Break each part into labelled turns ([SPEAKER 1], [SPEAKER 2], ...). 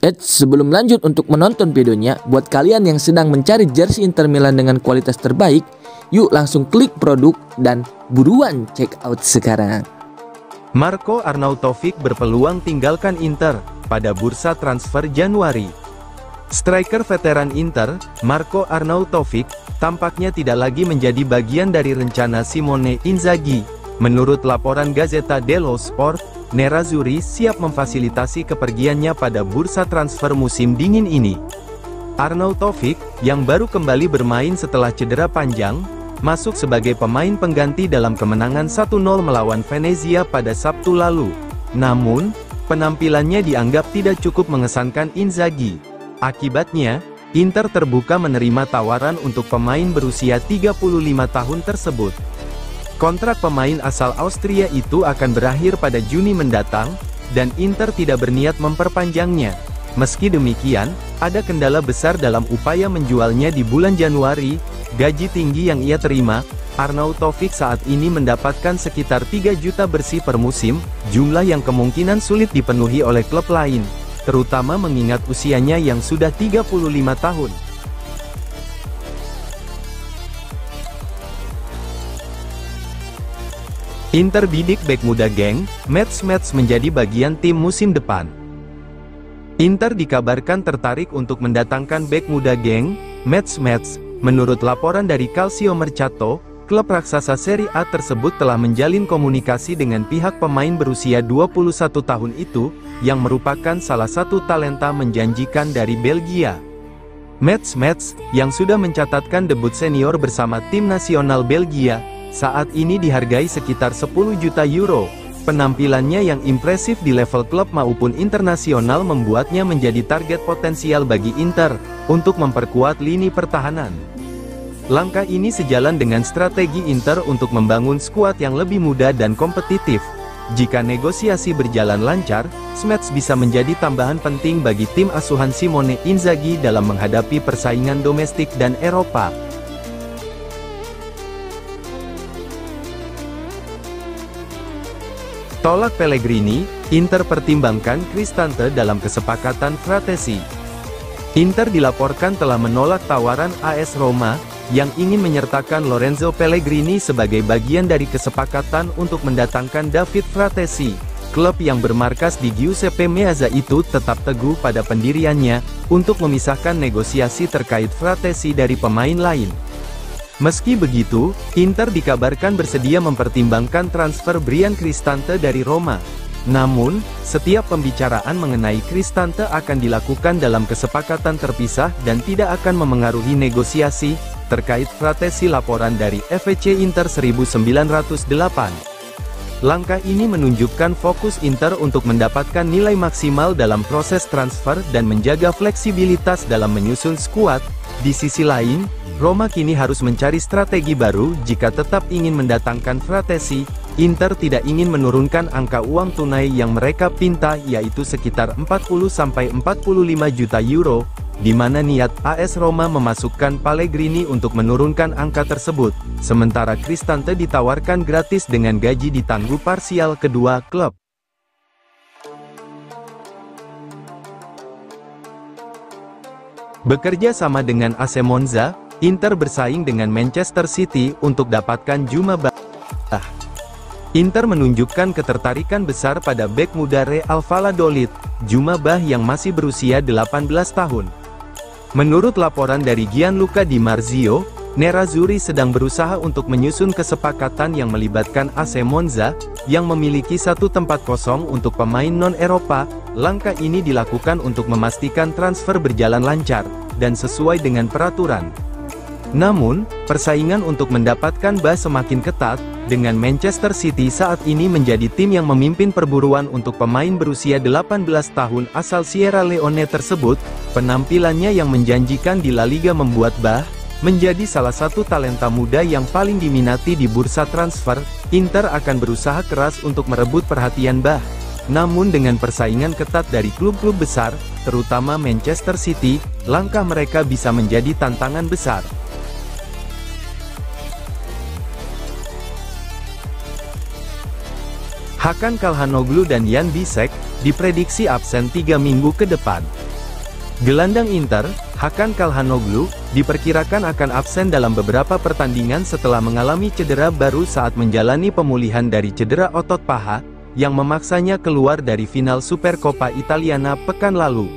[SPEAKER 1] Sebelum lanjut untuk menonton videonya, buat kalian yang sedang mencari jersey Inter Milan dengan kualitas terbaik, yuk langsung klik produk dan buruan check out sekarang.
[SPEAKER 2] Marco Arnautovic berpeluang tinggalkan Inter pada bursa transfer Januari. Striker veteran Inter, Marco Arnautovic, tampaknya tidak lagi menjadi bagian dari rencana Simone Inzaghi. Menurut laporan Gazzetta dello Sport, Nerazzurri siap memfasilitasi kepergiannya pada bursa transfer musim dingin ini. Arnautovic, yang baru kembali bermain setelah cedera panjang, masuk sebagai pemain pengganti dalam kemenangan 1-0 melawan Venezia pada Sabtu lalu. Namun, penampilannya dianggap tidak cukup mengesankan Inzaghi. Akibatnya, Inter terbuka menerima tawaran untuk pemain berusia 35 tahun tersebut. Kontrak pemain asal Austria itu akan berakhir pada Juni mendatang, dan Inter tidak berniat memperpanjangnya. Meski demikian, ada kendala besar dalam upaya menjualnya di bulan Januari. Gaji tinggi yang ia terima, Arnautovic saat ini mendapatkan sekitar 3 juta bersih per musim, jumlah yang kemungkinan sulit dipenuhi oleh klub lain, terutama mengingat usianya yang sudah 35 tahun. Inter bidik bek muda geng, Mats menjadi bagian tim musim depan. Inter dikabarkan tertarik untuk mendatangkan bek muda geng, Mats. Menurut laporan dari Calcio Mercato, klub raksasa Serie A tersebut telah menjalin komunikasi dengan pihak pemain berusia 21 tahun itu, yang merupakan salah satu talenta menjanjikan dari Belgia. Mats, yang sudah mencatatkan debut senior bersama tim nasional Belgia, saat ini dihargai sekitar 10 juta euro. Penampilannya yang impresif di level klub maupun internasional membuatnya menjadi target potensial bagi Inter, untuk memperkuat lini pertahanan. Langkah ini sejalan dengan strategi Inter untuk membangun skuad yang lebih muda dan kompetitif. Jika negosiasi berjalan lancar, Mats bisa menjadi tambahan penting bagi tim asuhan Simone Inzaghi dalam menghadapi persaingan domestik dan Eropa. Tolak Pellegrini, Inter pertimbangkan Cristante dalam kesepakatan Fratesi. Inter dilaporkan telah menolak tawaran AS Roma, yang ingin menyertakan Lorenzo Pellegrini sebagai bagian dari kesepakatan untuk mendatangkan David Fratesi. Klub yang bermarkas di Giuseppe Meazza itu tetap teguh pada pendiriannya, untuk memisahkan negosiasi terkait Fratesi dari pemain lain. Meski begitu, Inter dikabarkan bersedia mempertimbangkan transfer Bryan Cristante dari Roma. Namun, setiap pembicaraan mengenai Cristante akan dilakukan dalam kesepakatan terpisah dan tidak akan memengaruhi negosiasi terkait Fratesi. Laporan dari FC Inter 1908. Langkah ini menunjukkan fokus Inter untuk mendapatkan nilai maksimal dalam proses transfer dan menjaga fleksibilitas dalam menyusun skuad. Di sisi lain, Roma kini harus mencari strategi baru jika tetap ingin mendatangkan Fratesi. Inter tidak ingin menurunkan angka uang tunai yang mereka pinta, yaitu sekitar 40-45 juta euro, di mana niat AS Roma memasukkan Pellegrini untuk menurunkan angka tersebut, sementara Cristante ditawarkan gratis dengan gaji ditangguh parsial kedua klub. Bekerja sama dengan AC Monza, Inter bersaing dengan Manchester City untuk dapatkan Djouma Bah. Inter menunjukkan ketertarikan besar pada bek muda Real Valladolid, Djouma Bah yang masih berusia 18 tahun. Menurut laporan dari Gianluca Di Marzio, Nerazzurri sedang berusaha untuk menyusun kesepakatan yang melibatkan AC Monza, yang memiliki satu tempat kosong untuk pemain non-Eropa. Langkah ini dilakukan untuk memastikan transfer berjalan lancar, dan sesuai dengan peraturan. Namun, persaingan untuk mendapatkan Bah semakin ketat, dengan Manchester City saat ini menjadi tim yang memimpin perburuan untuk pemain berusia 18 tahun asal Sierra Leone tersebut. Penampilannya yang menjanjikan di La Liga membuat Bah menjadi salah satu talenta muda yang paling diminati di bursa transfer. Inter akan berusaha keras untuk merebut perhatian Bah. Namun dengan persaingan ketat dari klub-klub besar, terutama Manchester City, langkah mereka bisa menjadi tantangan besar. Hakan Calhanoglu dan Jan Bisek diprediksi absen 3 minggu ke depan. Gelandang Inter, Hakan Calhanoglu, diperkirakan akan absen dalam beberapa pertandingan setelah mengalami cedera baru saat menjalani pemulihan dari cedera otot paha, yang memaksanya keluar dari final Supercoppa Italiana pekan lalu.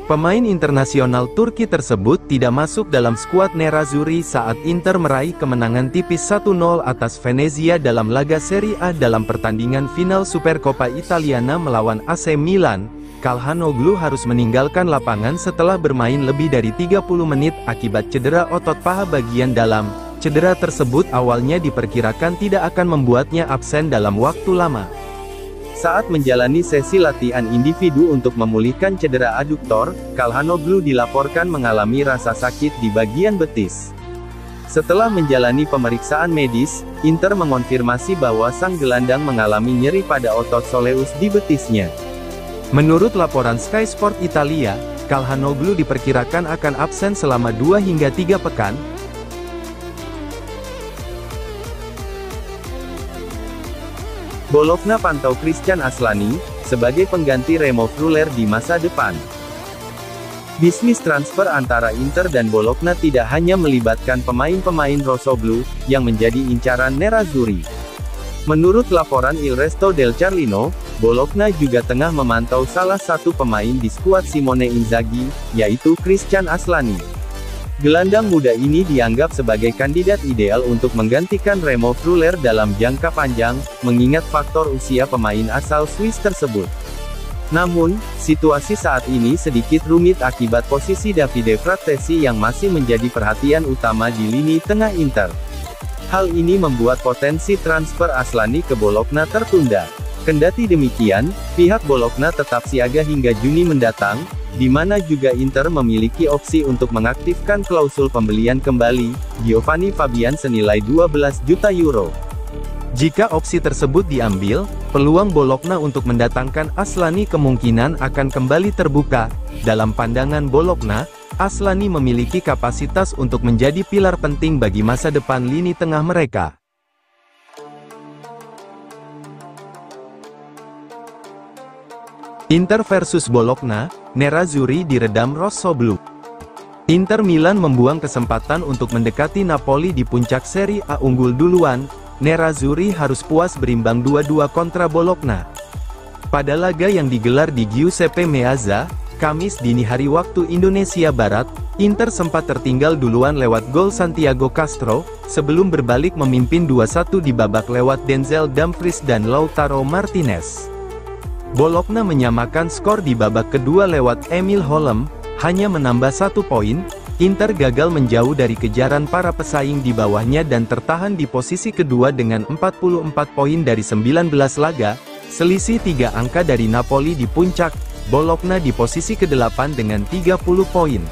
[SPEAKER 2] Pemain internasional Turki tersebut tidak masuk dalam skuad Nerazzurri saat Inter meraih kemenangan tipis 1-0 atas Venezia dalam laga Serie A dalam pertandingan final Supercoppa Italiana melawan AC Milan. Calhanoglu harus meninggalkan lapangan setelah bermain lebih dari 30 menit akibat cedera otot paha bagian dalam. Cedera tersebut awalnya diperkirakan tidak akan membuatnya absen dalam waktu lama. Saat menjalani sesi latihan individu untuk memulihkan cedera aduktor, Calhanoglu dilaporkan mengalami rasa sakit di bagian betis. Setelah menjalani pemeriksaan medis, Inter mengonfirmasi bahwa sang gelandang mengalami nyeri pada otot soleus di betisnya. Menurut laporan Sky Sport Italia, Calhanoglu diperkirakan akan absen selama 2 hingga 3 pekan. Bologna pantau Christian Aslani, sebagai pengganti Remo Freuler di masa depan. Bisnis transfer antara Inter dan Bologna tidak hanya melibatkan pemain-pemain rossoblu, yang menjadi incaran Nerazzurri. Menurut laporan Il Resto del Carlino, Bologna juga tengah memantau salah satu pemain di skuad Simone Inzaghi, yaitu Christian Aslani. Gelandang muda ini dianggap sebagai kandidat ideal untuk menggantikan Remo Freuler dalam jangka panjang, mengingat faktor usia pemain asal Swiss tersebut. Namun, situasi saat ini sedikit rumit akibat posisi Davide Frattesi yang masih menjadi perhatian utama di lini tengah Inter. Hal ini membuat potensi transfer Aslani ke Bologna tertunda. Kendati demikian, pihak Bologna tetap siaga hingga Juni mendatang, di mana juga Inter memiliki opsi untuk mengaktifkan klausul pembelian kembali Giovanni Fabian senilai 12 juta euro. Jika opsi tersebut diambil, peluang Bologna untuk mendatangkan Aslani kemungkinan akan kembali terbuka. Dalam pandangan Bologna, Aslani memiliki kapasitas untuk menjadi pilar penting bagi masa depan lini tengah mereka. Inter versus Bologna, Nerazzurri diredam rossoblu. Inter Milan membuang kesempatan untuk mendekati Napoli di puncak Serie A unggul duluan. Nerazzurri harus puas berimbang 2-2 kontra Bologna. Pada laga yang digelar di Giuseppe Meazza, Kamis dini hari waktu Indonesia Barat, Inter sempat tertinggal duluan lewat gol Santiago Castro, sebelum berbalik memimpin 2-1 di babak lewat Denzel Dumfries dan Lautaro Martinez. Bologna menyamakan skor di babak kedua lewat Emil Holm, hanya menambah 1 poin. Inter gagal menjauh dari kejaran para pesaing di bawahnya dan tertahan di posisi kedua dengan 44 poin dari 19 laga, selisih 3 angka dari Napoli di puncak. Bologna di posisi ke-8 dengan 30 poin.